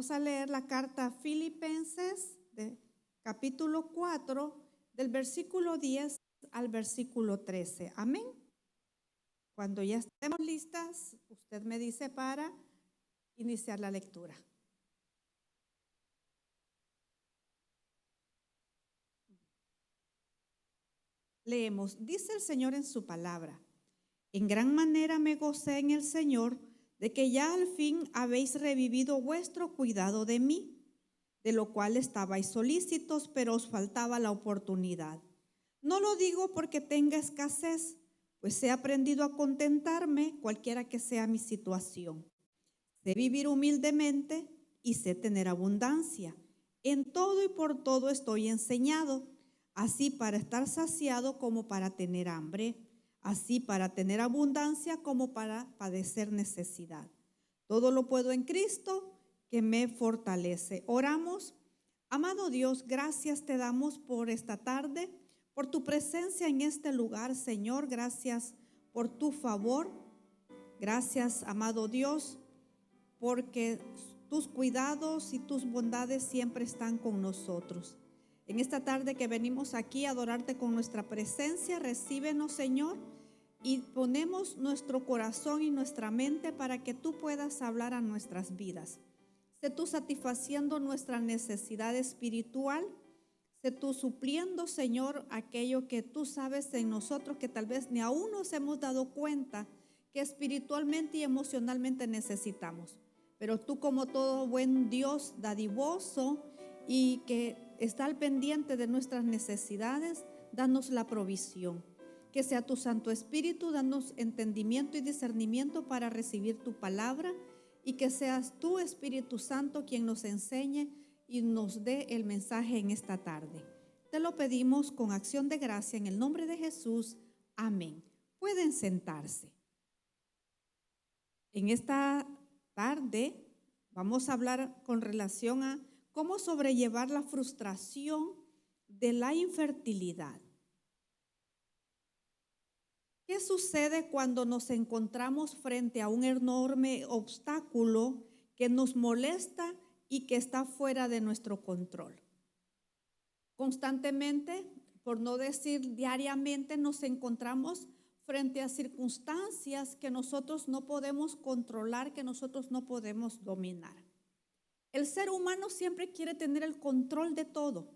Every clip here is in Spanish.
Vamos a leer la carta a Filipenses, capítulo 4, del versículo 10 al versículo 13. Amén. Cuando ya estemos listas, usted me dice para iniciar la lectura. Leemos, dice el Señor en su palabra: en gran manera me gocé en el Señor de que ya al fin habéis revivido vuestro cuidado de mí, de lo cual estabais solícitos, pero os faltaba la oportunidad. No lo digo porque tenga escasez, pues he aprendido a contentarme cualquiera que sea mi situación. Sé vivir humildemente y sé tener abundancia. En todo y por todo estoy enseñado, así para estar saciado como para tener hambre, así para tener abundancia como para padecer necesidad. Todo lo puedo en Cristo que me fortalece. Oramos. Amado Dios, gracias te damos por esta tarde, por tu presencia en este lugar, Señor. Gracias por tu favor. Gracias, amado Dios, porque tus cuidados y tus bondades siempre están con nosotros. En esta tarde que venimos aquí a adorarte con nuestra presencia, recíbenos, Señor, y ponemos nuestro corazón y nuestra mente para que tú puedas hablar a nuestras vidas. Sé tú satisfaciendo nuestra necesidad espiritual, sé tú supliendo, Señor, aquello que tú sabes en nosotros que tal vez ni aún nos hemos dado cuenta que espiritualmente y emocionalmente necesitamos. Pero tú, como todo buen Dios dadivoso y que está al pendiente de nuestras necesidades, danos la provisión. Que sea tu Santo Espíritu, danos entendimiento y discernimiento para recibir tu palabra, y que seas tú, Espíritu Santo, quien nos enseñe y nos dé el mensaje en esta tarde. Te lo pedimos con acción de gracia en el nombre de Jesús. Amén. Pueden sentarse. En esta tarde vamos a hablar con relación a cómo sobrellevar la frustración de la infertilidad. ¿Qué sucede cuando nos encontramos frente a un enorme obstáculo que nos molesta y que está fuera de nuestro control? Constantemente, por no decir diariamente, nos encontramos frente a circunstancias que nosotros no podemos controlar, que nosotros no podemos dominar. El ser humano siempre quiere tener el control de todo,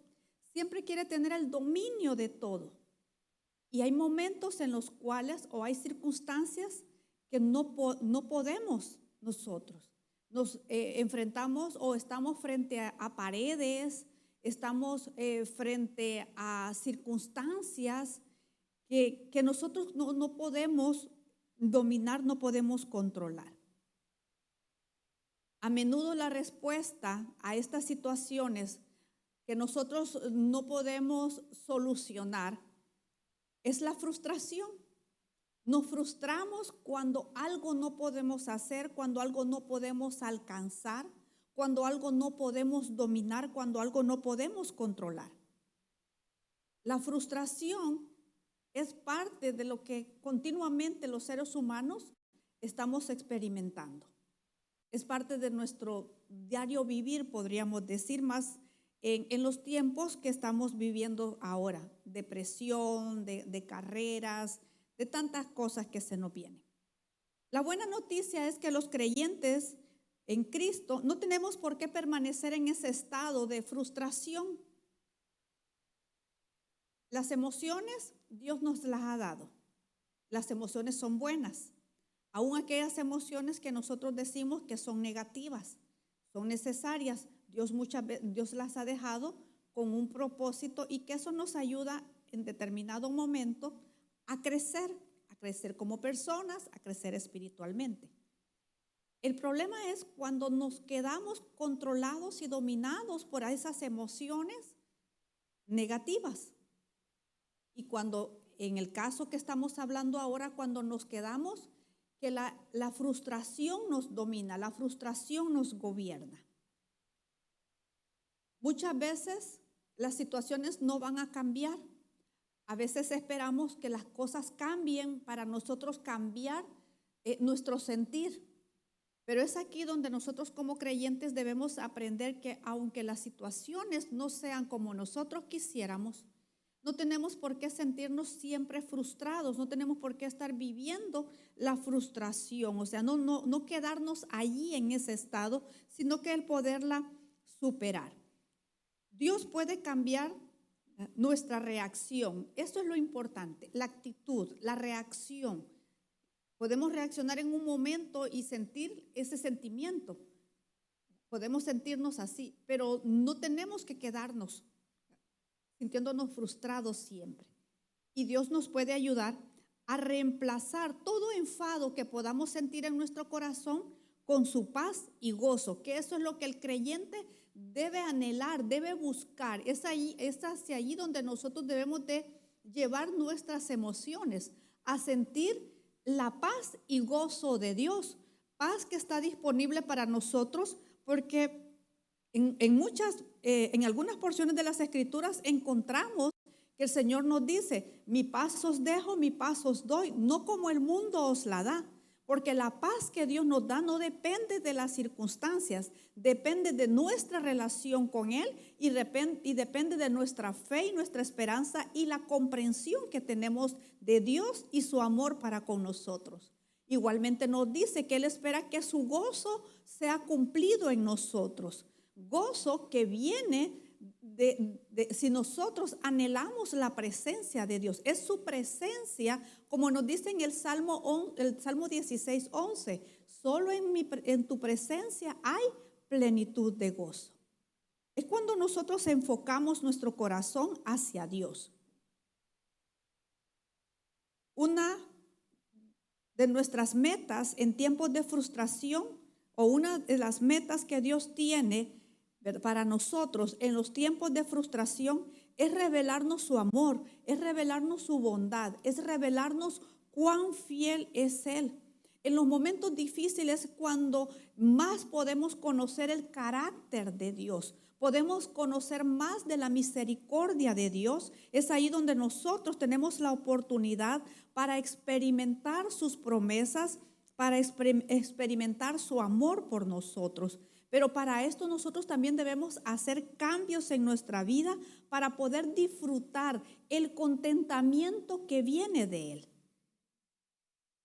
siempre quiere tener el dominio de todo. Y hay momentos en los cuales, o hay circunstancias que no podemos nosotros. Nos enfrentamos o estamos frente a paredes, estamos frente a circunstancias que nosotros no podemos dominar, no podemos controlar. A menudo la respuesta a estas situaciones que nosotros no podemos solucionar es la frustración. Nos frustramos cuando algo no podemos hacer, cuando algo no podemos alcanzar, cuando algo no podemos dominar, cuando algo no podemos controlar. La frustración es parte de lo que continuamente los seres humanos estamos experimentando. Es parte de nuestro diario vivir, podríamos decir, más en los tiempos que estamos viviendo ahora, de presión, de carreras, de tantas cosas que se nos vienen. La buena noticia es que los creyentes en Cristo no tenemos por qué permanecer en ese estado de frustración. Las emociones Dios nos las ha dado. Las emociones son buenas. Aún aquellas emociones que nosotros decimos que son negativas, son necesarias. Dios las ha dejado con un propósito, y que eso nos ayuda en determinado momento a crecer como personas, a crecer espiritualmente. El problema es cuando nos quedamos controlados y dominados por esas emociones negativas. Y cuando, en el caso que estamos hablando ahora, cuando nos quedamos que la frustración nos domina, la frustración nos gobierna. Muchas veces las situaciones no van a cambiar. A veces esperamos que las cosas cambien para nosotros cambiar nuestro sentir. Pero es aquí donde nosotros como creyentes debemos aprender que aunque las situaciones no sean como nosotros quisiéramos, no tenemos por qué sentirnos siempre frustrados, no tenemos por qué estar viviendo la frustración, o sea, no quedarnos allí en ese estado, sino que el poderla superar. Dios puede cambiar nuestra reacción, eso es lo importante, la actitud, la reacción. Podemos reaccionar en un momento y sentir ese sentimiento, podemos sentirnos así, pero no tenemos que quedarnos sintiéndonos frustrados siempre. Y Dios nos puede ayudar a reemplazar todo enfado que podamos sentir en nuestro corazón con su paz y gozo, que eso es lo que el creyente debe anhelar, debe buscar. Es hacia allí donde nosotros debemos de llevar nuestras emociones, a sentir la paz y gozo de Dios, paz que está disponible para nosotros, porque en algunas porciones de las Escrituras encontramos que el Señor nos dice: mi paz os dejo, mi paz os doy, no como el mundo os la da. Porque la paz que Dios nos da no depende de las circunstancias, depende de nuestra relación con Él y depende de nuestra fe y nuestra esperanza y la comprensión que tenemos de Dios y su amor para con nosotros. Igualmente nos dice que Él espera que su gozo sea cumplido en nosotros. Gozo que viene si nosotros anhelamos la presencia de Dios. Es su presencia, como nos dice en el Salmo 16:11. Solo en tu presencia hay plenitud de gozo. Es cuando nosotros enfocamos nuestro corazón hacia Dios. Una de nuestras metas en tiempos de frustración, o una de las metas que Dios tiene para nosotros en los tiempos de frustración, es revelarnos su amor, es revelarnos su bondad, es revelarnos cuán fiel es Él. En los momentos difíciles, cuando más podemos conocer el carácter de Dios, podemos conocer más de la misericordia de Dios. Es ahí donde nosotros tenemos la oportunidad para experimentar sus promesas, para experimentar su amor por nosotros. Pero para esto nosotros también debemos hacer cambios en nuestra vida para poder disfrutar el contentamiento que viene de Él.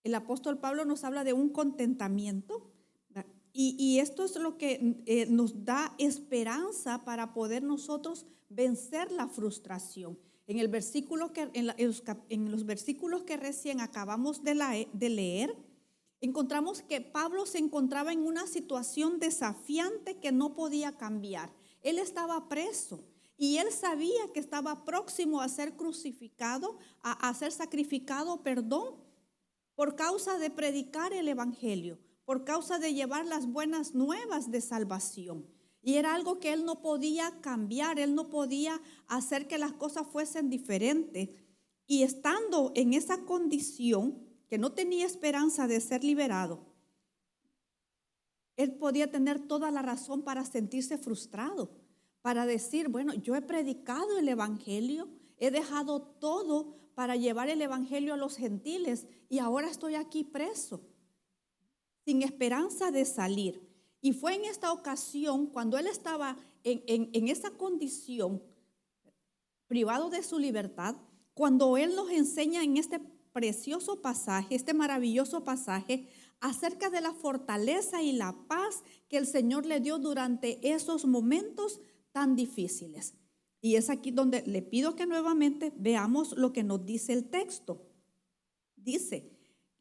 El apóstol Pablo nos habla de un contentamiento, y esto es lo que nos da esperanza para poder nosotros vencer la frustración. En los versículos que recién acabamos de leer, encontramos que Pablo se encontraba en una situación desafiante que no podía cambiar. Él estaba preso y él sabía que estaba próximo a ser crucificado, a ser sacrificado, por causa de predicar el evangelio, por causa de llevar las buenas nuevas de salvación. Y era algo que él no podía cambiar, él no podía hacer que las cosas fuesen diferentes. Y estando en esa condición, que no tenía esperanza de ser liberado, él podía tener toda la razón para sentirse frustrado, para decir: bueno, yo he predicado el evangelio, he dejado todo para llevar el evangelio a los gentiles y ahora estoy aquí preso, sin esperanza de salir. Y fue en esta ocasión, cuando él estaba en esa condición, privado de su libertad, cuando él nos enseña en este precioso pasaje, este maravilloso pasaje, acerca de la fortaleza y la paz que el Señor le dio durante esos momentos tan difíciles. Y es aquí donde le pido que nuevamente veamos lo que nos dice el texto. Dice,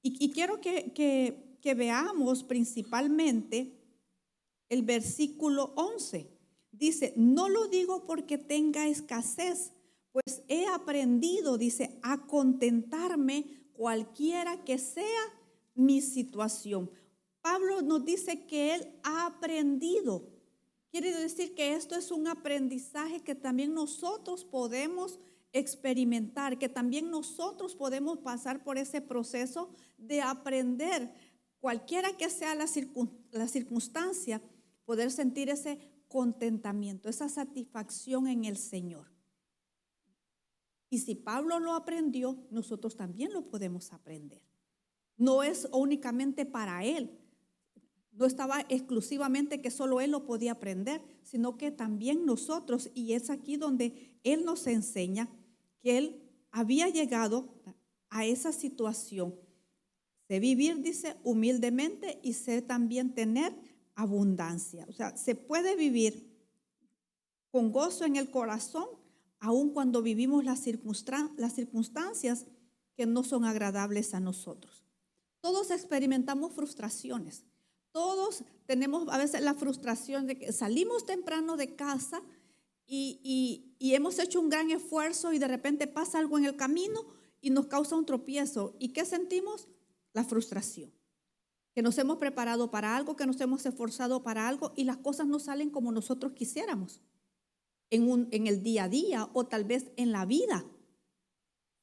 y quiero que veamos principalmente el versículo 11. Dice: no lo digo porque tenga escasez, pues he aprendido, dice, a contentarme cualquiera que sea mi situación. Pablo nos dice que él ha aprendido. Quiere decir que esto es un aprendizaje que también nosotros podemos experimentar, que también nosotros podemos pasar por ese proceso de aprender, cualquiera que sea la circunstancia, poder sentir ese contentamiento, esa satisfacción en el Señor. Y si Pablo lo aprendió, nosotros también lo podemos aprender. No es únicamente para él, No estaba exclusivamente que solo él lo podía aprender, sino que también nosotros, y es aquí donde él nos enseña que él había llegado a esa situación de vivir, dice, humildemente y sé también tener abundancia. O sea, se puede vivir con gozo en el corazón, aun cuando vivimos las circunstancias que no son agradables a nosotros. Todos experimentamos frustraciones. Todos tenemos a veces la frustración de que salimos temprano de casa y hemos hecho un gran esfuerzo y de repente pasa algo en el camino y nos causa un tropiezo. ¿Y qué sentimos? La frustración. Que nos hemos preparado para algo, que nos hemos esforzado para algo y las cosas no salen como nosotros quisiéramos en el día a día o tal vez en la vida.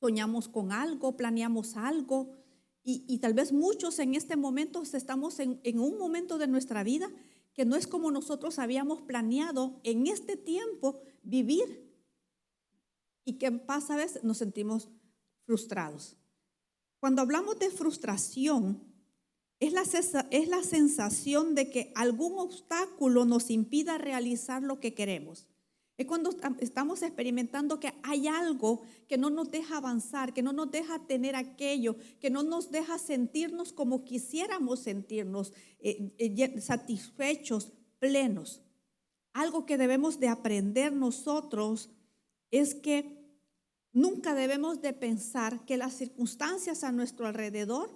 Soñamos con algo, planeamos algo y tal vez muchos en este momento estamos en un momento de nuestra vida que no es como nosotros habíamos planeado en este tiempo vivir. ¿Y qué pasa? A veces nos sentimos frustrados. Cuando hablamos de frustración, es la sensación de que algún obstáculo nos impida realizar lo que queremos. Es cuando estamos experimentando que hay algo que no nos deja avanzar, que no nos deja tener aquello, que no nos deja sentirnos como quisiéramos sentirnos, satisfechos, plenos. Algo que debemos de aprender nosotros es que nunca debemos de pensar que las circunstancias a nuestro alrededor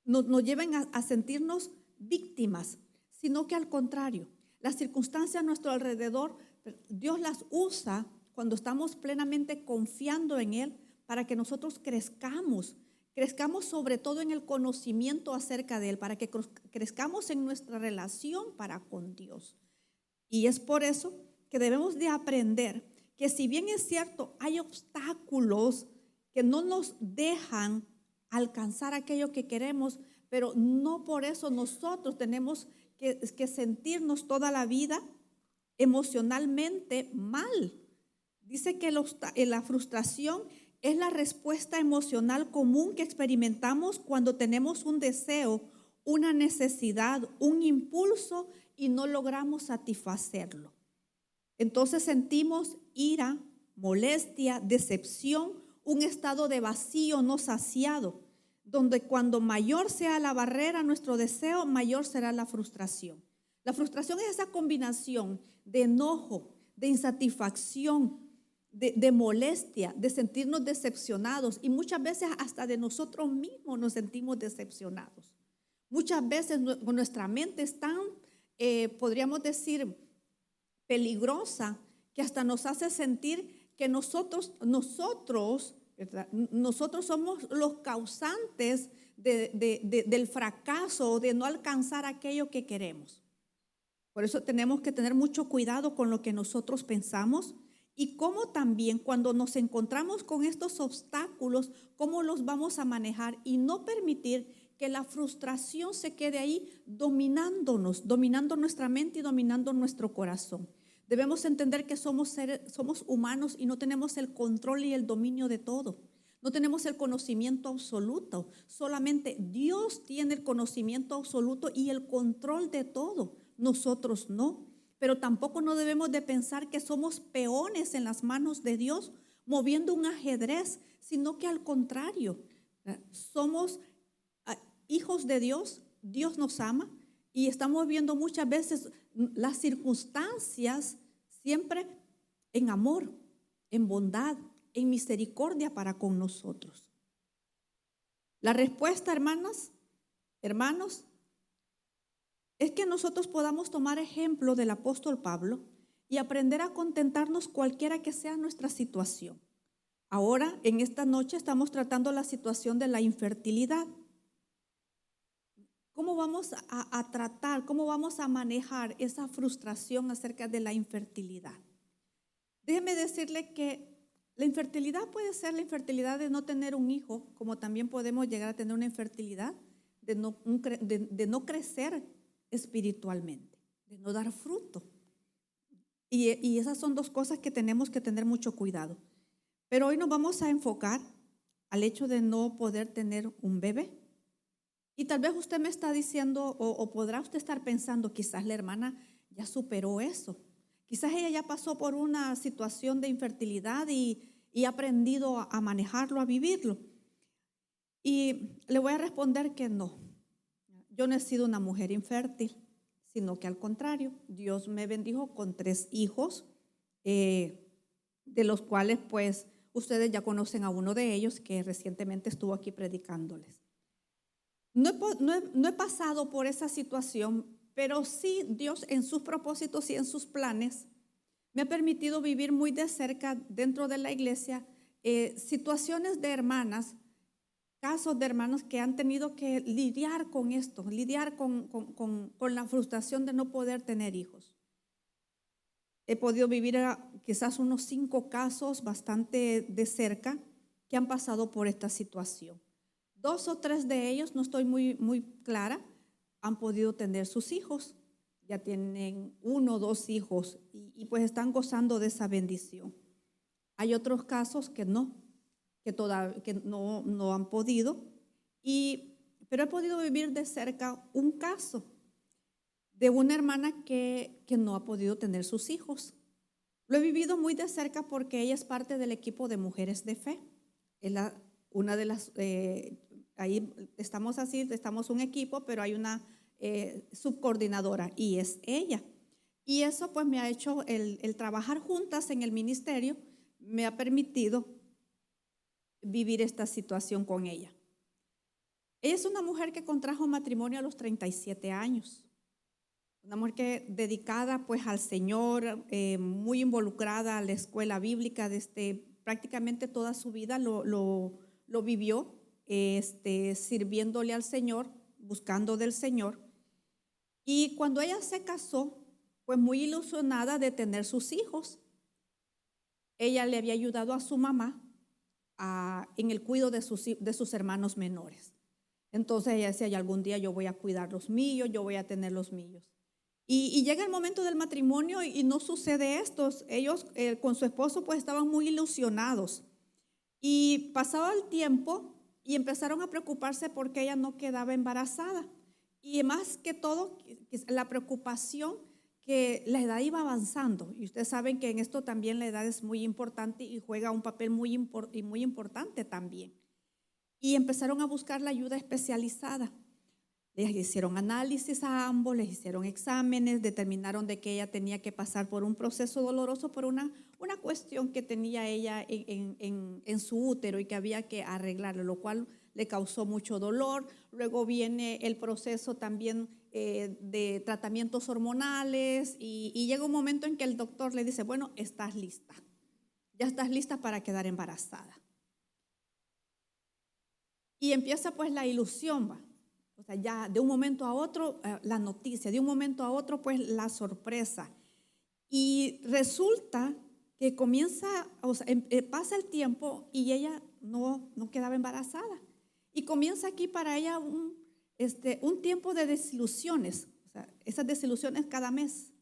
nos lleven a sentirnos víctimas, sino que al contrario. Las circunstancias a nuestro alrededor, Dios las usa cuando estamos plenamente confiando en Él para que nosotros crezcamos sobre todo en el conocimiento acerca de Él, para que crezcamos en nuestra relación para con Dios. Y es por eso que debemos de aprender que si bien es cierto, hay obstáculos que no nos dejan alcanzar aquello que queremos, pero no por eso nosotros tenemos que sentirnos toda la vida emocionalmente mal. Dice que la frustración es la respuesta emocional común que experimentamos cuando tenemos un deseo, una necesidad, un impulso y no logramos satisfacerlo. Entonces sentimos ira, molestia, decepción, un estado de vacío no saciado, donde cuando mayor sea la barrera a nuestro deseo, mayor será la frustración. La frustración es esa combinación de enojo, de insatisfacción, de molestia, de sentirnos decepcionados y muchas veces hasta de nosotros mismos nos sentimos decepcionados. Muchas veces nuestra mente es tan, podríamos decir, peligrosa que hasta nos hace sentir que nosotros somos los causantes del fracaso o de no alcanzar aquello que queremos. Por eso tenemos que tener mucho cuidado con lo que nosotros pensamos y cómo también cuando nos encontramos con estos obstáculos, cómo los vamos a manejar y no permitir que la frustración se quede ahí dominándonos, dominando nuestra mente y dominando nuestro corazón. Debemos entender que somos humanos y no tenemos el control y el dominio de todo. No tenemos el conocimiento absoluto. Solamente Dios tiene el conocimiento absoluto y el control de todo. Nosotros no. Pero tampoco no debemos de pensar que somos peones en las manos de Dios, moviendo un ajedrez, sino que al contrario, somos hijos de Dios. Dios nos ama y estamos viendo muchas veces las circunstancias siempre en amor, en bondad, en misericordia para con nosotros. La respuesta, hermanos, es que nosotros podamos tomar ejemplo del apóstol Pablo y aprender a contentarnos cualquiera que sea nuestra situación. Ahora, en esta noche, estamos tratando la situación de la infertilidad. ¿Cómo vamos a tratar, cómo vamos a manejar esa frustración acerca de la infertilidad? Déjeme decirle que la infertilidad puede ser la infertilidad de no tener un hijo, como también podemos llegar a tener una infertilidad de no crecer espiritualmente, de no dar fruto. Y esas son dos cosas que tenemos que tener mucho cuidado. Pero hoy nos vamos a enfocar al hecho de no poder tener un bebé. Y tal vez usted me está diciendo, o podrá usted estar pensando, quizás la hermana ya superó eso. Quizás ella ya pasó por una situación de infertilidad y ha aprendido a manejarlo, a vivirlo. Y le voy a responder que no. Yo no he sido una mujer infértil, sino que al contrario, Dios me bendijo con 3 hijos, de los cuales pues ustedes ya conocen a uno de ellos que recientemente estuvo aquí predicándoles. No he pasado por esa situación, pero sí Dios en sus propósitos y en sus planes me ha permitido vivir muy de cerca dentro de la iglesia situaciones de hermanas, casos de hermanos que han tenido que lidiar con esto, lidiar con la frustración de no poder tener hijos. He podido vivir quizás unos 5 casos bastante de cerca que han pasado por esta situación. 2 o 3 de ellos, no estoy muy clara, han podido tener sus hijos. Ya tienen 1 o 2 hijos y pues están gozando de esa bendición. Hay otros casos que no han podido, pero he podido vivir de cerca un caso de una hermana que no ha podido tener sus hijos. Lo he vivido muy de cerca porque ella es parte del equipo de Mujeres de Fe. Es una de las, ahí estamos un equipo, pero hay una subcoordinadora y es ella. Y eso pues me ha hecho el trabajar juntas en el ministerio, me ha permitido vivir esta situación con ella. Ella es una mujer que contrajo matrimonio a los 37 años. Una mujer dedicada pues al Señor, muy involucrada a la escuela bíblica desde prácticamente toda su vida lo vivió, sirviéndole al Señor, buscando del Señor. Y cuando ella se casó, pues muy ilusionada de tener sus hijos, ella le había ayudado a su mamá en el cuidado de sus hermanos menores. Entonces ella decía, ya algún día yo voy a cuidar los míos, yo voy a tener los míos. Y llega el momento del matrimonio y no sucede esto. Ellos con su esposo pues estaban muy ilusionados. Y pasaba el tiempo y empezaron a preocuparse porque ella no quedaba embarazada. Y más que todo, la preocupación que la edad iba avanzando. Y ustedes saben que en esto también la edad es muy importante y juega un papel muy importante también. Y empezaron a buscar la ayuda especializada. Les hicieron análisis a ambos, les hicieron exámenes, determinaron de que ella tenía que pasar por un proceso doloroso por una cuestión que tenía ella en su útero y que había que arreglarlo, lo cual le causó mucho dolor. Luego viene el proceso también de tratamientos hormonales y llega un momento en que el doctor le dice, bueno, estás lista, ya estás lista para quedar embarazada. Y empieza pues la ilusión, ¿va? O sea, ya de un momento a otro la noticia, de un momento a otro pues la sorpresa. Y resulta que pasa el tiempo y ella no quedaba embarazada. Y comienza aquí para ella un tiempo de desilusiones. O sea, esas desilusiones cada mes.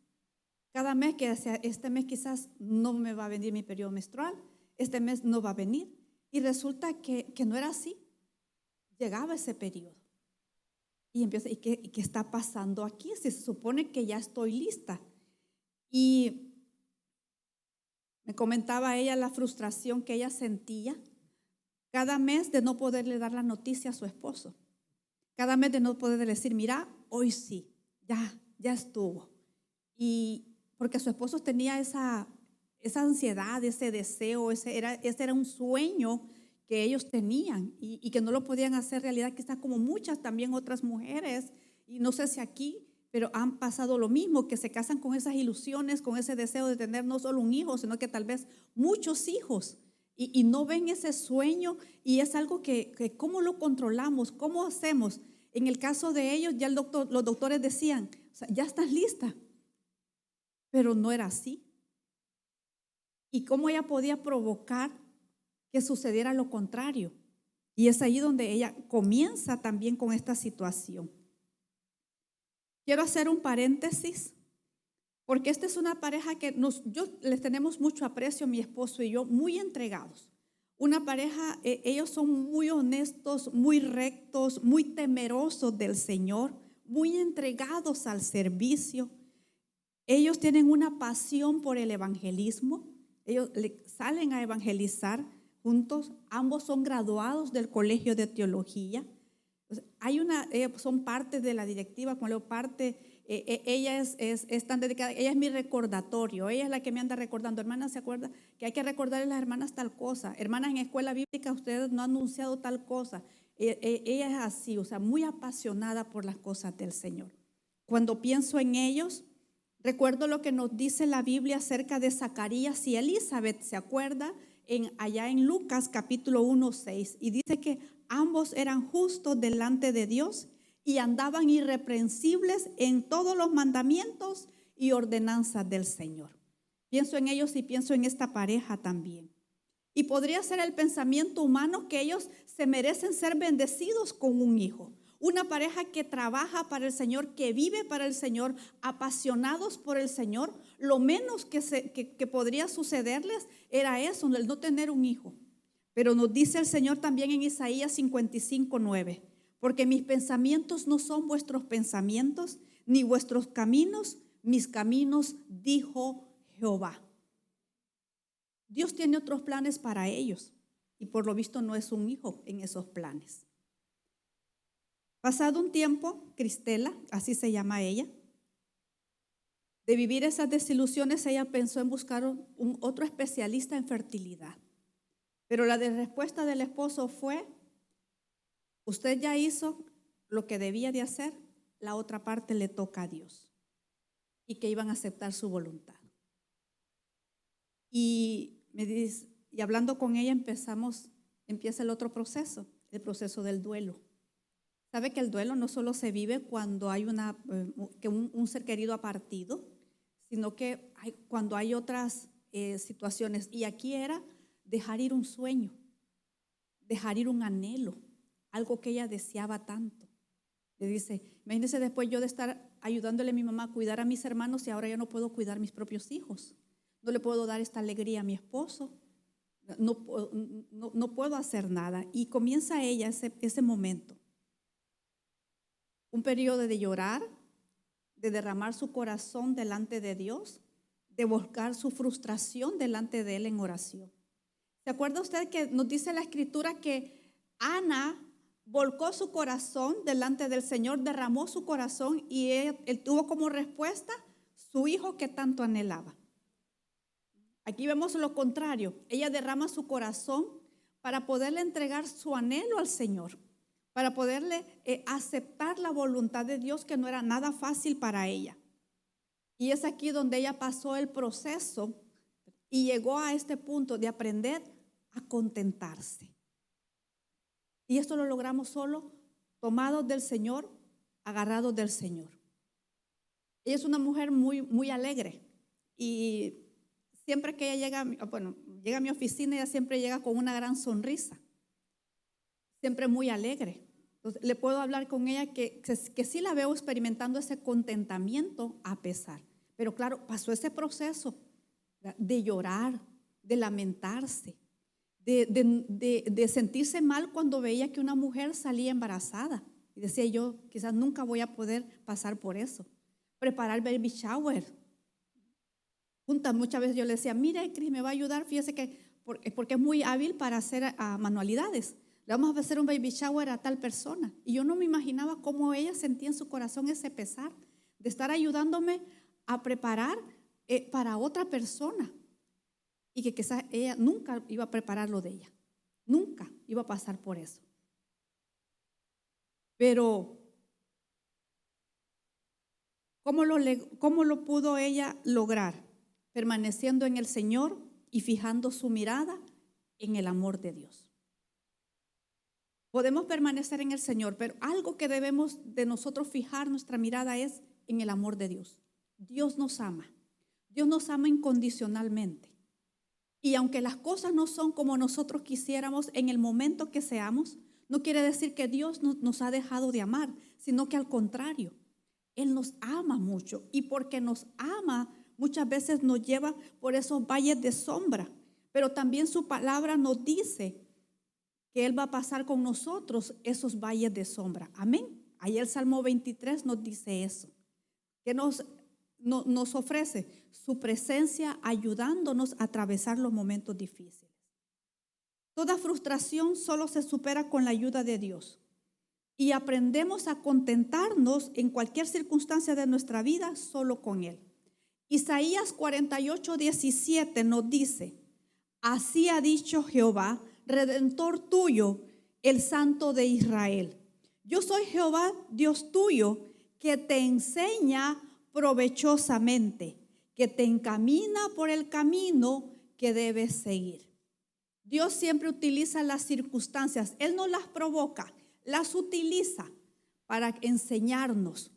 Cada mes que decía, este mes quizás no me va a venir mi periodo menstrual, este mes no va a venir. Y resulta que no era así. Llegaba ese periodo. Y empieza, ¿y qué está pasando aquí? Se supone que ya estoy lista. Y me comentaba ella la frustración que ella sentía cada mes de no poderle dar la noticia a su esposo. Cada mes de no poderle decir, mira, hoy sí, ya estuvo. Y porque su esposo tenía esa ansiedad, ese deseo, ese era un sueño que ellos tenían y que no lo podían hacer realidad, quizás como muchas también otras mujeres, y no sé si aquí, pero han pasado lo mismo, que se casan con esas ilusiones, con ese deseo de tener no solo un hijo, sino que tal vez muchos hijos, y no ven ese sueño, y es algo que ¿cómo lo controlamos? ¿Cómo hacemos? En el caso de ellos, ya los doctores decían, o sea, ya estás lista, pero no era así. ¿Y cómo ella podía provocar que sucediera lo contrario? Y es ahí donde ella comienza también con esta situación. Quiero hacer un paréntesis, porque esta es una pareja que les tenemos mucho aprecio, mi esposo y yo, muy entregados, Una pareja, ellos son muy honestos, muy rectos, muy temerosos del Señor, muy entregados al servicio. Ellos tienen una pasión por el evangelismo. Ellos salen a evangelizar juntos. Ambos son graduados del Colegio de Teología. Son parte de la directiva, como ella es tan dedicada, ella es mi recordatorio, ella es la que me anda recordando. Hermanas, ¿se acuerda que hay que recordarle a las hermanas tal cosa? Hermanas, en escuela bíblica ustedes no han anunciado tal cosa. Ella es así, o sea, muy apasionada por las cosas del Señor. Cuando pienso en ellos, recuerdo lo que nos dice la Biblia acerca de Zacarías y Elizabeth, ¿se acuerda? Allá en Lucas capítulo 1:6, y dice que ambos eran justos delante de Dios y andaban irreprensibles en todos los mandamientos y ordenanzas del Señor. Pienso en ellos y pienso en esta pareja también. Y podría ser el pensamiento humano que ellos se merecen ser bendecidos con un hijo. Una pareja que trabaja para el Señor, que vive para el Señor, apasionados por el Señor. Lo menos que podría sucederles era eso, el no tener un hijo. Pero nos dice el Señor también en Isaías 55:9, porque mis pensamientos no son vuestros pensamientos, ni vuestros caminos, mis caminos, dijo Jehová. Dios tiene otros planes para ellos y por lo visto no es un hijo en esos planes. Pasado un tiempo, Cristela, así se llama ella, de vivir esas desilusiones, ella pensó en buscar otro especialista en fertilidad. Pero la respuesta del esposo fue: usted ya hizo lo que debía de hacer, la otra parte le toca a Dios, y que iban a aceptar su voluntad. Y hablando con ella empieza el otro proceso, el proceso del duelo. Sabe que el duelo no solo se vive cuando hay un ser querido ha partido, sino que cuando hay otras situaciones. Y aquí era dejar ir un sueño, dejar ir un anhelo, algo que ella deseaba tanto. Le dice, imagínese después yo de estar ayudándole a mi mamá a cuidar a mis hermanos y ahora ya no puedo cuidar a mis propios hijos. No le puedo dar esta alegría a mi esposo. No puedo hacer nada. Y comienza ella ese momento. Un periodo de llorar, de derramar su corazón delante de Dios, de volcar su frustración delante de Él en oración. ¿Se acuerda usted que nos dice la Escritura que Ana volcó su corazón delante del Señor, derramó su corazón y él tuvo como respuesta su hijo que tanto anhelaba? Aquí vemos lo contrario. Ella derrama su corazón para poderle entregar su anhelo al Señor, para poderle aceptar la voluntad de Dios, que no era nada fácil para ella. Y es aquí donde ella pasó el proceso y llegó a este punto de aprender a contentarse. Y esto lo logramos solo tomados del Señor, agarrados del Señor. Ella es una mujer muy, muy alegre y siempre que ella llega a mi oficina, ella siempre llega con una gran sonrisa, siempre muy alegre. Entonces, le puedo hablar con ella que sí la veo experimentando ese contentamiento a pesar. Pero claro, pasó ese proceso de llorar, de lamentarse, de sentirse mal cuando veía que una mujer salía embarazada. Y decía yo, quizás nunca voy a poder pasar por eso. Preparar baby shower. Muchas veces yo le decía, mire, Cris, me va a ayudar, fíjese que, porque es muy hábil para hacer manualidades. Le vamos a hacer un baby shower a tal persona. Y yo no me imaginaba cómo ella sentía en su corazón ese pesar de estar ayudándome a preparar para otra persona. Y que quizás ella nunca iba a preparar lo de ella. Nunca iba a pasar por eso. Pero, ¿cómo lo pudo ella lograr? Permaneciendo en el Señor y fijando su mirada en el amor de Dios. Podemos permanecer en el Señor, pero algo que debemos de nosotros fijar nuestra mirada es en el amor de Dios. Dios nos ama. Dios nos ama incondicionalmente. Y aunque las cosas no son como nosotros quisiéramos en el momento que seamos, no quiere decir que Dios nos ha dejado de amar, sino que al contrario, Él nos ama mucho. Y porque nos ama, muchas veces nos lleva por esos valles de sombra pero también su palabra nos dice que Él va a pasar con nosotros esos valles de sombra. Amén. Ahí el Salmo 23 nos dice eso, que nos ofrece su presencia ayudándonos a atravesar los momentos difíciles. Toda frustración solo se supera con la ayuda de Dios y aprendemos a contentarnos en cualquier circunstancia de nuestra vida solo con Él. Isaías 48:17 nos dice: así ha dicho Jehová, Redentor tuyo, el Santo de Israel. Yo soy Jehová, Dios tuyo, que te enseña provechosamente, que te encamina por el camino que debes seguir. Dios siempre utiliza las circunstancias, Él no las provoca, las utiliza para enseñarnos,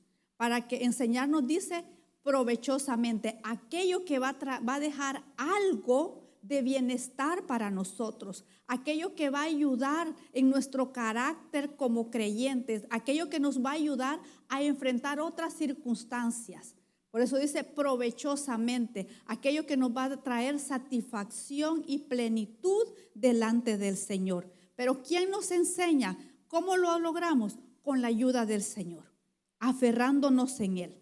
dice provechosamente, aquello que va a dejar algo de bienestar para nosotros, aquello que va a ayudar en nuestro carácter como creyentes, aquello que nos va a ayudar a enfrentar otras circunstancias. Por eso dice provechosamente, aquello que nos va a traer satisfacción y plenitud delante del Señor. Pero ¿quién nos enseña? ¿Cómo lo logramos? Con la ayuda del Señor, aferrándonos en Él.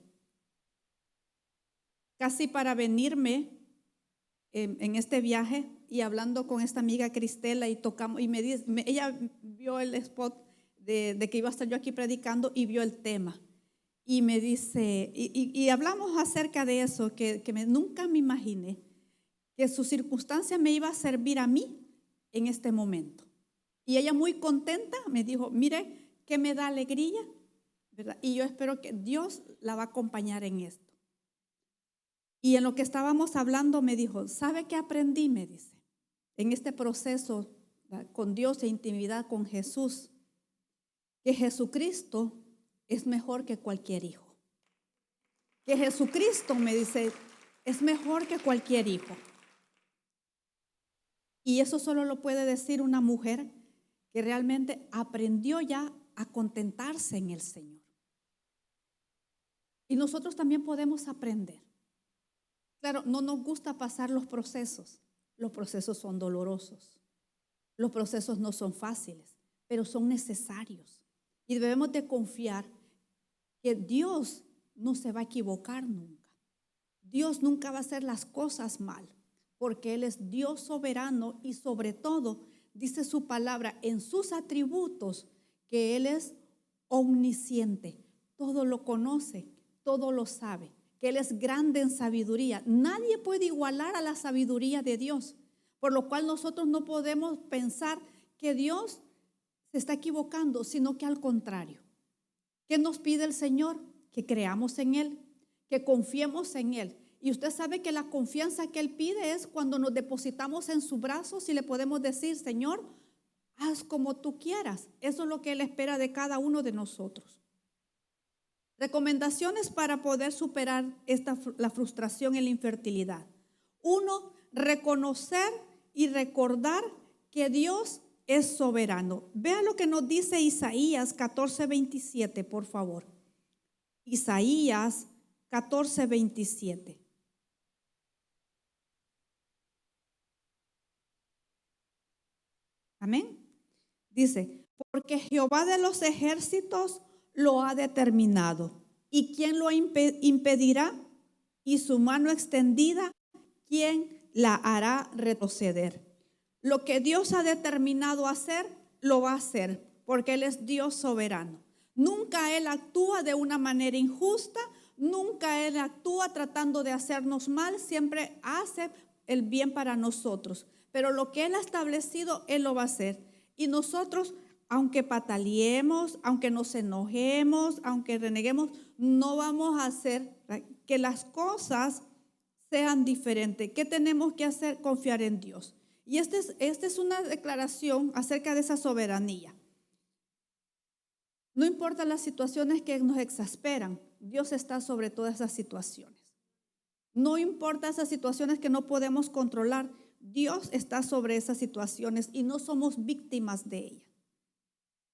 Casi para venirme en este viaje y hablando con esta amiga Cristela y tocamos, y ella vio el spot de que iba a estar yo aquí predicando y vio el tema. Y me dice, y hablamos acerca de eso, nunca me imaginé que su circunstancia me iba a servir a mí en este momento. Y ella muy contenta me dijo, mire, que me da alegría, ¿verdad? Y yo espero que Dios la va a acompañar en esto. Y en lo que estábamos hablando me dijo, ¿sabe qué aprendí? Me dice, en este proceso con Dios e intimidad con Jesús, que Jesucristo es mejor que cualquier hijo. Que Jesucristo, me dice, es mejor que cualquier hijo. Y eso solo lo puede decir una mujer que realmente aprendió ya a contentarse en el Señor. Y nosotros también podemos aprender. Claro, no nos gusta pasar los procesos. Los procesos son dolorosos. Los procesos no son fáciles, pero son necesarios. Y debemos de confiar que Dios no se va a equivocar nunca. Dios nunca va a hacer las cosas mal, porque Él es Dios soberano y sobre todo, dice su palabra en sus atributos, que Él es omnisciente. Todo lo conoce, todo lo sabe, que Él es grande en sabiduría. Nadie puede igualar a la sabiduría de Dios, por lo cual nosotros no podemos pensar que Dios se está equivocando, sino que al contrario. ¿Qué nos pide el Señor? Que creamos en Él, que confiemos en Él. Y usted sabe que la confianza que Él pide es cuando nos depositamos en sus brazos y le podemos decir, Señor, haz como tú quieras. Eso es lo que Él espera de cada uno de nosotros. Recomendaciones para poder superar la frustración y la infertilidad. 1, reconocer y recordar que Dios es soberano. Vea lo que nos dice Isaías 14:27, por favor. Isaías 14:27. Amén. Dice, porque Jehová de los ejércitos lo ha determinado. ¿Y quién lo impedirá? Y su mano extendida, ¿quién la hará retroceder? Lo que Dios ha determinado hacer, lo va a hacer, porque Él es Dios soberano. Nunca Él actúa de una manera injusta, nunca Él actúa tratando de hacernos mal, siempre hace el bien para nosotros. Pero lo que Él ha establecido, Él lo va a hacer. Y nosotros, aunque pataleemos, aunque nos enojemos, aunque reneguemos, no vamos a hacer que las cosas sean diferentes. ¿Qué tenemos que hacer? Confiar en Dios. Y esta es una declaración acerca de esa soberanía. No importa las situaciones que nos exasperan, Dios está sobre todas esas situaciones. No importa esas situaciones que no podemos controlar, Dios está sobre esas situaciones y no somos víctimas de ellas.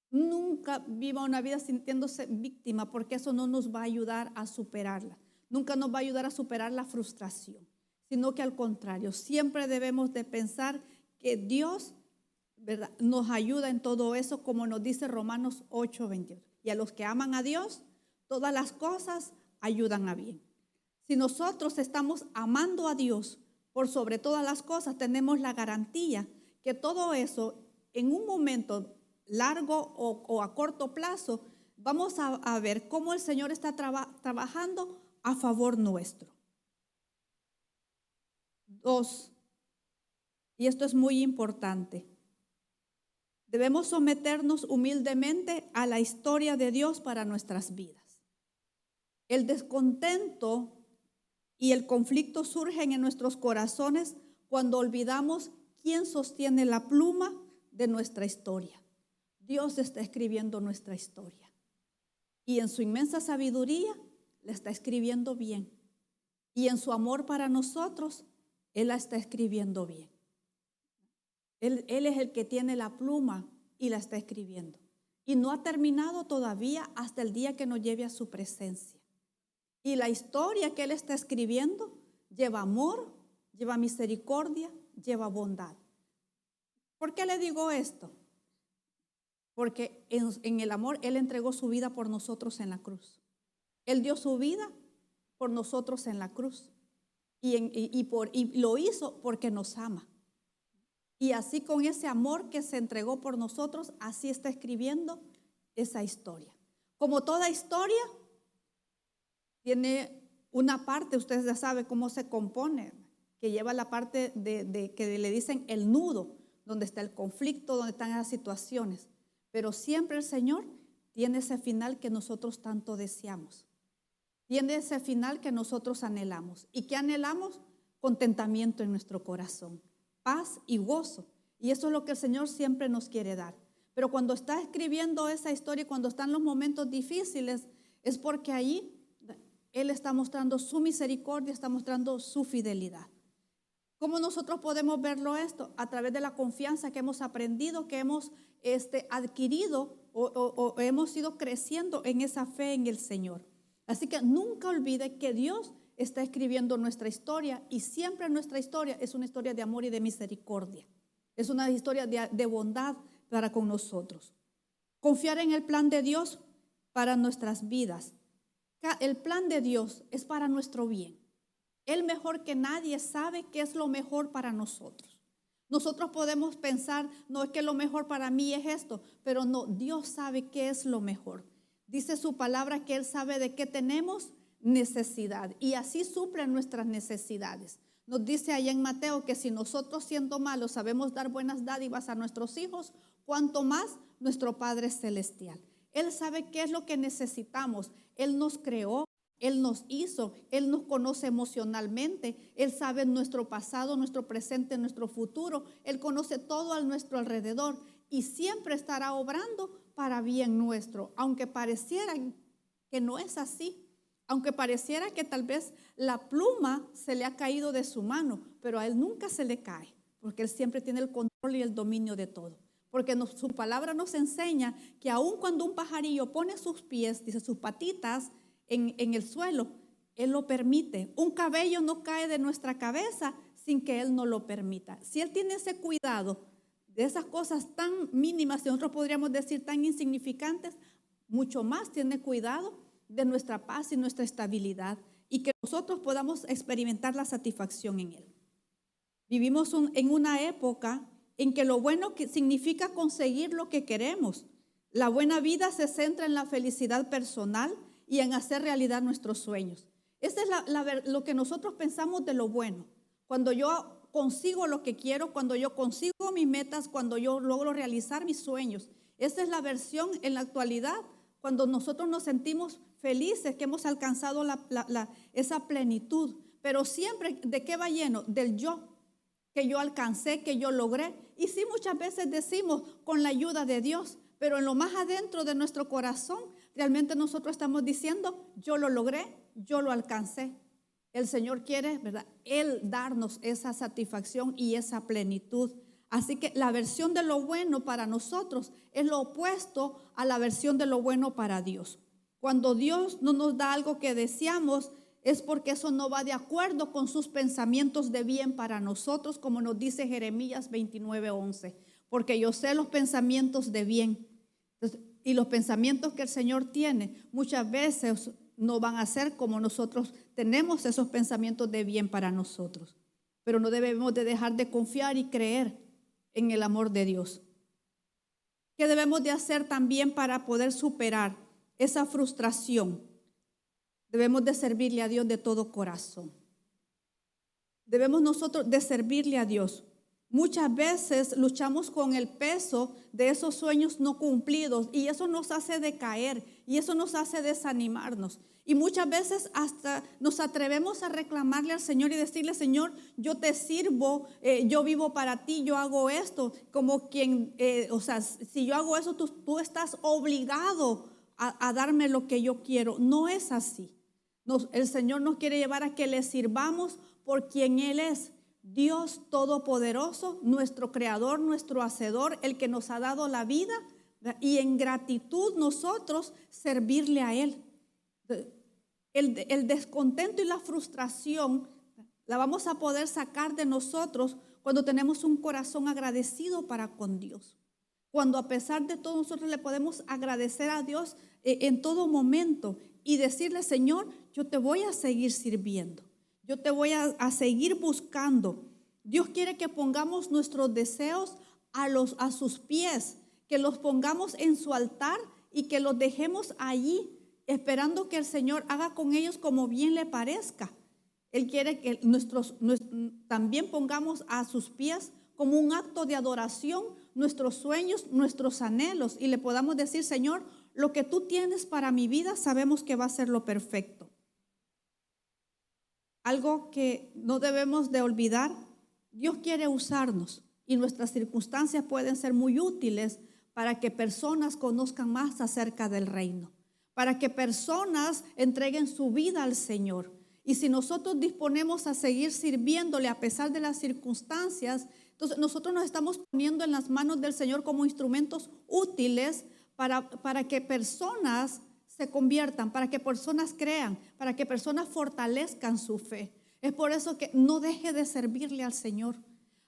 Nunca viva una vida sintiéndose víctima, porque eso no nos va a ayudar a superarla. Nunca nos va a ayudar a superar la frustración. sino que al contrario, siempre debemos de pensar que Dios, ¿verdad?, nos ayuda en todo eso, como nos dice Romanos 8:28. Y a los que aman a Dios, todas las cosas ayudan a bien. Si nosotros estamos amando a Dios por sobre todas las cosas, tenemos la garantía que todo eso en un momento largo o a corto plazo, vamos a ver cómo el Señor está trabajando a favor nuestro. 2, y esto es muy importante, debemos someternos humildemente a la historia de Dios para nuestras vidas. El descontento y el conflicto surgen en nuestros corazones cuando olvidamos quién sostiene la pluma de nuestra historia. Dios está escribiendo nuestra historia y en su inmensa sabiduría la está escribiendo bien, y en su amor para nosotros Él la está escribiendo bien. Él es el que tiene la pluma y la está escribiendo. Y no ha terminado todavía hasta el día que nos lleve a su presencia. Y la historia que Él está escribiendo lleva amor, lleva misericordia, lleva bondad. ¿Por qué le digo esto? Porque en el amor Él entregó su vida por nosotros en la cruz. Él dio su vida por nosotros en la cruz. Y lo hizo porque nos ama. Y así, con ese amor que se entregó por nosotros, así está escribiendo esa historia. Como toda historia, tiene una parte, ustedes ya saben cómo se compone, que lleva la parte que le dicen el nudo, donde está el conflicto, donde están las situaciones. Pero siempre el Señor tiene ese final que nosotros tanto deseamos. Tiene ese final que nosotros anhelamos. ¿Y qué anhelamos? Contentamiento en nuestro corazón, paz y gozo. Y eso es lo que el Señor siempre nos quiere dar. Pero cuando está escribiendo esa historia, cuando están los momentos difíciles, es porque ahí Él está mostrando su misericordia, está mostrando su fidelidad. ¿Cómo nosotros podemos verlo esto? A través de la confianza que hemos aprendido, que hemos adquirido o hemos ido creciendo en esa fe en el Señor. Así que nunca olvide que Dios está escribiendo nuestra historia, y siempre nuestra historia es una historia de amor y de misericordia. Es una historia de bondad para con nosotros. Confiar en el plan de Dios para nuestras vidas. El plan de Dios es para nuestro bien. Él mejor que nadie sabe qué es lo mejor para nosotros. Nosotros podemos pensar, no, es que lo mejor para mí es esto, pero no, Dios sabe qué es lo mejor. Dice su palabra que Él sabe de qué tenemos necesidad, y así suple nuestras necesidades. Nos dice allá en Mateo que si nosotros, siendo malos, sabemos dar buenas dádivas a nuestros hijos, cuánto más nuestro Padre Celestial. Él sabe qué es lo que necesitamos. Él nos creó, Él nos hizo, Él nos conoce emocionalmente, Él sabe nuestro pasado, nuestro presente, nuestro futuro. Él conoce todo a nuestro alrededor y siempre estará obrando para bien nuestro, aunque pareciera que no es así. Aunque pareciera que tal vez la pluma se le ha caído de su mano, pero a Él nunca se le cae, porque Él siempre tiene el control y el dominio de todo. Porque su palabra nos enseña que aun cuando un pajarillo pone sus pies, dice sus patitas en el suelo, Él lo permite. Un cabello no cae de nuestra cabeza sin que Él no lo permita. Si Él tiene ese cuidado de esas cosas tan mínimas, nosotros podríamos decir tan insignificantes, mucho más tiene cuidado de nuestra paz y nuestra estabilidad, y que nosotros podamos experimentar la satisfacción en Él. Vivimos en una época en que lo bueno que significa conseguir lo que queremos. La buena vida se centra en la felicidad personal y en hacer realidad nuestros sueños. Ese es lo que nosotros pensamos de lo bueno. Cuando yo consigo lo que quiero, cuando yo consigo mis metas, cuando yo logro realizar mis sueños. Esa es la versión en la actualidad, cuando nosotros nos sentimos felices, que hemos alcanzado esa plenitud. Pero siempre, ¿de qué va lleno? Del yo, que yo alcancé, que yo logré. Y sí, muchas veces decimos con la ayuda de Dios, pero en lo más adentro de nuestro corazón, realmente nosotros estamos diciendo, yo lo logré, yo lo alcancé. El Señor quiere, ¿verdad?, Él darnos esa satisfacción y esa plenitud. Así que la versión de lo bueno para nosotros es lo opuesto a la versión de lo bueno para Dios. Cuando Dios no nos da algo que deseamos, es porque eso no va de acuerdo con sus pensamientos de bien para nosotros, como nos dice Jeremías 29:11. Porque yo sé los pensamientos de bien. Entonces, y los pensamientos que el Señor tiene muchas veces no van a ser como nosotros tenemos esos pensamientos de bien para nosotros. Pero no debemos de dejar de confiar y creer en el amor de Dios. ¿Qué debemos de hacer también para poder superar esa frustración? Debemos de servirle a Dios de todo corazón. Debemos nosotros de servirle a Dios. Muchas veces luchamos con el peso de esos sueños no cumplidos y eso nos hace decaer y eso nos hace desanimarnos. Y muchas veces hasta nos atrevemos a reclamarle al Señor y decirle: Señor, yo te sirvo, yo vivo para ti, yo hago esto. Como quien, si yo hago eso, tú estás obligado a darme lo que yo quiero. No es así. El Señor nos quiere llevar a que le sirvamos por quien Él es. Dios Todopoderoso, nuestro Creador, nuestro Hacedor, el que nos ha dado la vida, y en gratitud nosotros servirle a Él. El descontento y la frustración la vamos a poder sacar de nosotros cuando tenemos un corazón agradecido para con Dios. Cuando a pesar de todo nosotros le podemos agradecer a Dios en todo momento y decirle: Señor, yo te voy a seguir sirviendo. Yo te voy a seguir buscando. Dios quiere que pongamos nuestros deseos a sus pies, que los pongamos en su altar y que los dejemos allí, esperando que el Señor haga con ellos como bien le parezca. Él quiere que también pongamos a sus pies como un acto de adoración nuestros sueños, nuestros anhelos, y le podamos decir: Señor, lo que tú tienes para mi vida sabemos que va a ser lo perfecto. Algo que no debemos de olvidar: Dios quiere usarnos y nuestras circunstancias pueden ser muy útiles para que personas conozcan más acerca del reino, para que personas entreguen su vida al Señor. Y si nosotros disponemos a seguir sirviéndole a pesar de las circunstancias, entonces nosotros nos estamos poniendo en las manos del Señor como instrumentos útiles para que personas se conviertan, para que personas crean, para que personas fortalezcan su fe. Es por eso que no deje de servirle al Señor.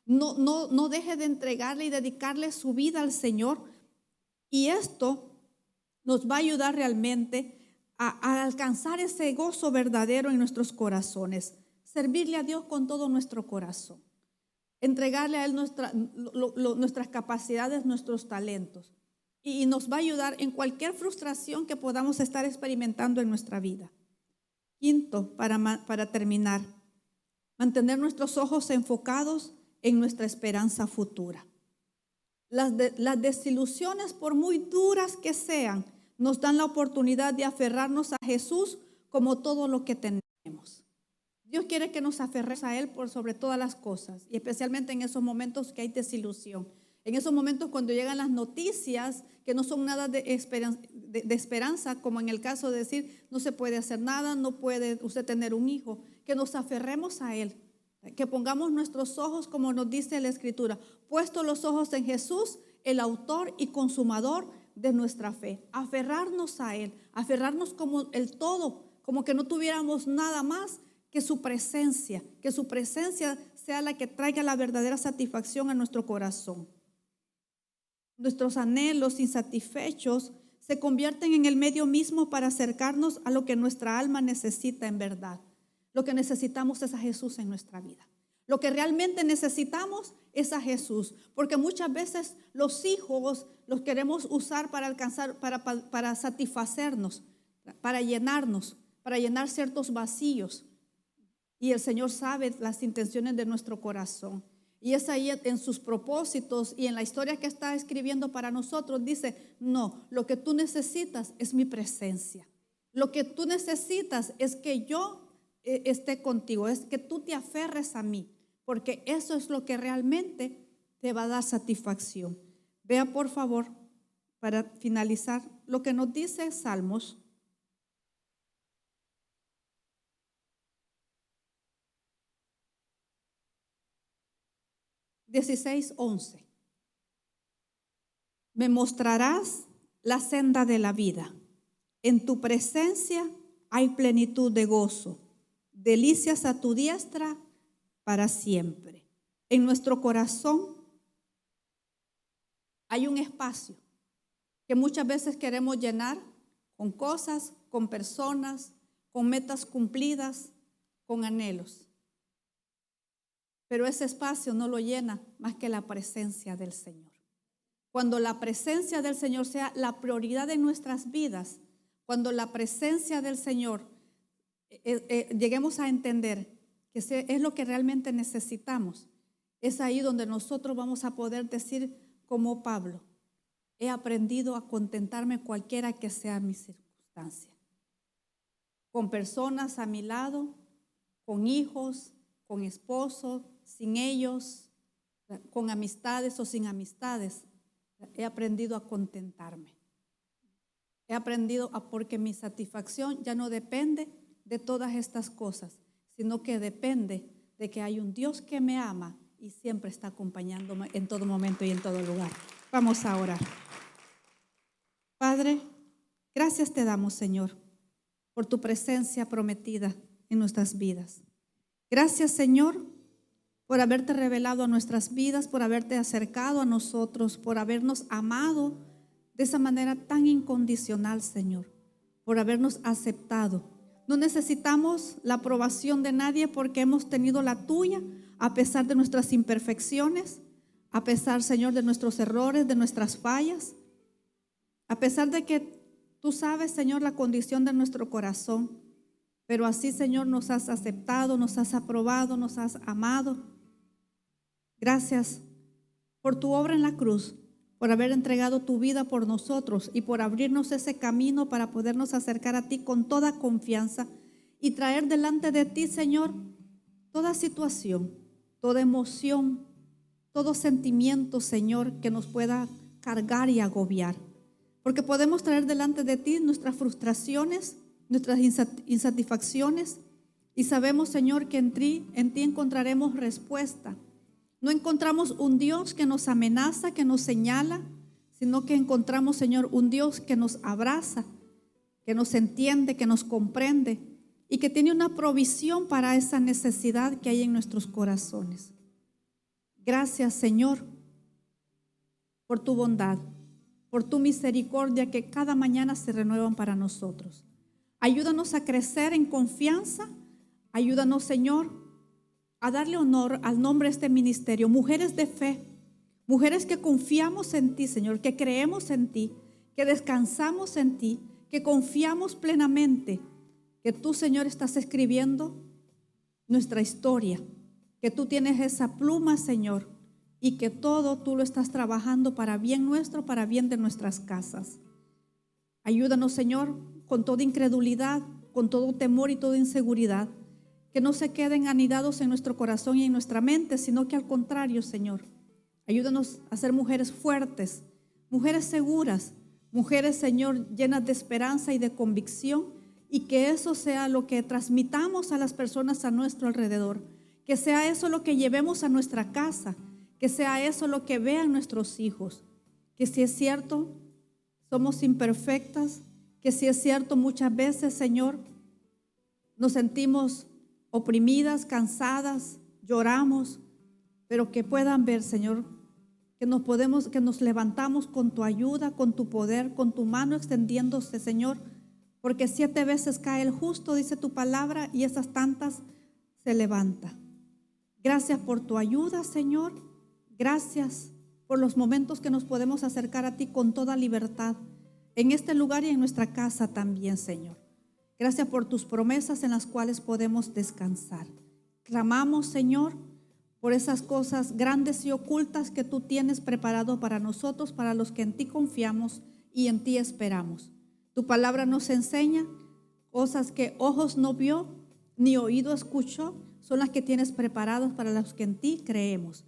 No deje de entregarle y dedicarle su vida al Señor. Y esto nos va a ayudar realmente a alcanzar ese gozo verdadero en nuestros corazones. Servirle a Dios con todo nuestro corazón. Entregarle a Él nuestras capacidades, nuestros talentos. Y nos va a ayudar en cualquier frustración que podamos estar experimentando en nuestra vida. Quinto, para terminar, mantener nuestros ojos enfocados en nuestra esperanza futura. Las desilusiones, por muy duras que sean, nos dan la oportunidad de aferrarnos a Jesús como todo lo que tenemos. Dios quiere que nos aferremos a Él por sobre todas las cosas, y especialmente en esos momentos que hay desilusión. En esos momentos cuando llegan las noticias que no son nada de esperanza, como en el caso de decir: no se puede hacer nada, no puede usted tener un hijo, que nos aferremos a Él, que pongamos nuestros ojos, como nos dice la Escritura, puestos los ojos en Jesús, el autor y consumador de nuestra fe. Aferrarnos a Él, aferrarnos como el todo, como que no tuviéramos nada más que su presencia sea la que traiga la verdadera satisfacción a nuestro corazón. Nuestros anhelos insatisfechos se convierten en el medio mismo para acercarnos a lo que nuestra alma necesita en verdad. Lo que necesitamos es a Jesús en nuestra vida. Lo que realmente necesitamos es a Jesús, porque muchas veces los hijos los queremos usar para alcanzar, para satisfacernos, para llenarnos, para llenar ciertos vacíos. Y el Señor sabe las intenciones de nuestro corazón. Y es ahí en sus propósitos y en la historia que está escribiendo para nosotros. Dice: no, lo que tú necesitas es mi presencia. Lo que tú necesitas es que yo esté contigo, es que tú te aferres a mí, porque eso es lo que realmente te va a dar satisfacción. Vea por favor, para finalizar, lo que nos dice Salmos 16:11. Me mostrarás la senda de la vida. En tu presencia hay plenitud de gozo. delicias a tu diestra para siempre. En nuestro corazón hay un espacio que muchas veces queremos llenar con cosas, con personas, con metas cumplidas, con anhelos. Pero ese espacio no lo llena más que la presencia del Señor. Cuando la presencia del Señor sea la prioridad de nuestras vidas, cuando la presencia del Señor lleguemos a entender que es lo que realmente necesitamos, es ahí donde nosotros vamos a poder decir como Pablo: he aprendido a contentarme cualquiera que sea mi circunstancia. Con personas a mi lado, con hijos, con esposos, sin ellos, con amistades o sin amistades. He aprendido a contentarme. He aprendido porque mi satisfacción ya no depende de todas estas cosas, sino que depende de que hay un Dios que me ama y siempre está acompañándome en todo momento y en todo lugar. Vamos a orar. Padre, gracias te damos, Señor, por tu presencia prometida en nuestras vidas. Gracias, Señor, por haberte revelado a nuestras vidas, por haberte acercado a nosotros, por habernos amado de esa manera tan incondicional, Señor, por habernos aceptado. No necesitamos la aprobación de nadie porque hemos tenido la tuya, a pesar de nuestras imperfecciones, a pesar, Señor, de nuestros errores, de nuestras fallas, a pesar de que tú sabes, Señor, la condición de nuestro corazón. Pero así, Señor, nos has aceptado, nos has aprobado, nos has amado. Gracias por tu obra en la cruz, por haber entregado tu vida por nosotros y por abrirnos ese camino para podernos acercar a ti con toda confianza y traer delante de ti, Señor, toda situación, toda emoción, todo sentimiento, Señor, que nos pueda cargar y agobiar. Porque podemos traer delante de ti nuestras frustraciones, nuestras insatisfacciones, y sabemos, Señor, que en ti encontraremos respuesta. No encontramos un Dios que nos amenaza, que nos señala, sino que encontramos, Señor, un Dios que nos abraza, que nos entiende, que nos comprende y que tiene una provisión para esa necesidad que hay en nuestros corazones. Gracias, Señor, por tu bondad, por tu misericordia que cada mañana se renuevan para nosotros. Ayúdanos a crecer en confianza. Ayúdanos, Señor, a darle honor al nombre de este ministerio. Mujeres de fe, mujeres que confiamos en ti, Señor, que creemos en ti, que descansamos en ti, que confiamos plenamente que tú, Señor, estás escribiendo nuestra historia, que tú tienes esa pluma, Señor, y que todo tú lo estás trabajando para bien nuestro, para bien de nuestras casas. Ayúdanos, Señor, con toda incredulidad, con todo temor y toda inseguridad, que no se queden anidados en nuestro corazón y en nuestra mente, sino que al contrario, Señor, ayúdanos a ser mujeres fuertes, mujeres seguras, mujeres, Señor, llenas de esperanza y de convicción, y que eso sea lo que transmitamos a las personas a nuestro alrededor, que sea eso lo que llevemos a nuestra casa, que sea eso lo que vean nuestros hijos, que si es cierto, somos imperfectas, que si es cierto, muchas veces, Señor, nos sentimos oprimidas, cansadas, lloramos, pero que puedan ver, Señor, que nos levantamos con tu ayuda, con tu poder, con tu mano extendiéndose, Señor, porque 7 veces cae el justo, dice tu palabra, y esas tantas se levanta. Gracias por tu ayuda, Señor. Gracias por los momentos que nos podemos acercar a ti con toda libertad, en este lugar y en nuestra casa también, Señor. Gracias por tus promesas en las cuales podemos descansar. Clamamos, Señor, por esas cosas grandes y ocultas que tú tienes preparado para nosotros, para los que en ti confiamos y en ti esperamos. Tu palabra nos enseña cosas que ojos no vio, ni oído escuchó, son las que tienes preparadas para los que en ti creemos.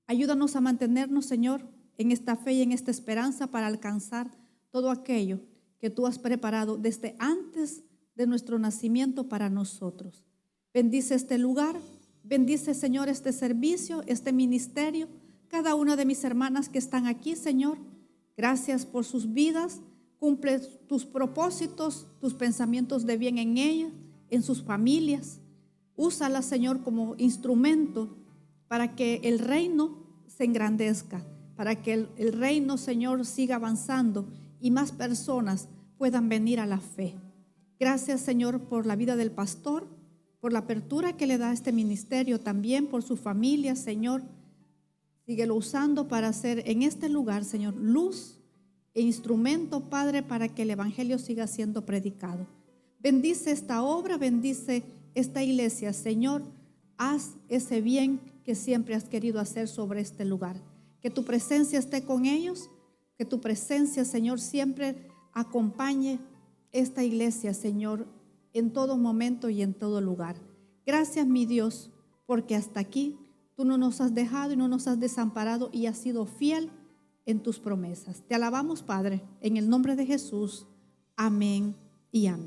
Ayúdanos a mantenernos, Señor, en esta fe y en esta esperanza para alcanzar todo aquello que tú has preparado desde antes de nuestro nacimiento para nosotros. Bendice este lugar, bendice, Señor, este servicio, este ministerio, cada una de mis hermanas que están aquí, Señor. Gracias por sus vidas, cumple tus propósitos, tus pensamientos de bien en ellas, en sus familias. Úsala, Señor, como instrumento para que el reino se engrandezca, para que el reino, Señor, siga avanzando y más personas puedan venir a la fe. Gracias, Señor, por la vida del pastor, por la apertura que le da a este ministerio, también por su familia, Señor. Síguelo usando para hacer en este lugar, Señor, luz e instrumento, Padre, para que el evangelio siga siendo predicado. Bendice esta obra, bendice esta iglesia, Señor. Haz ese bien que siempre has querido hacer sobre este lugar. Que tu presencia esté con ellos, que tu presencia, Señor, siempre acompañe esta iglesia, Señor, en todo momento y en todo lugar. Gracias, mi Dios, porque hasta aquí tú no nos has dejado y no nos has desamparado y has sido fiel en tus promesas. Te alabamos, Padre, en el nombre de Jesús. Amén y amén.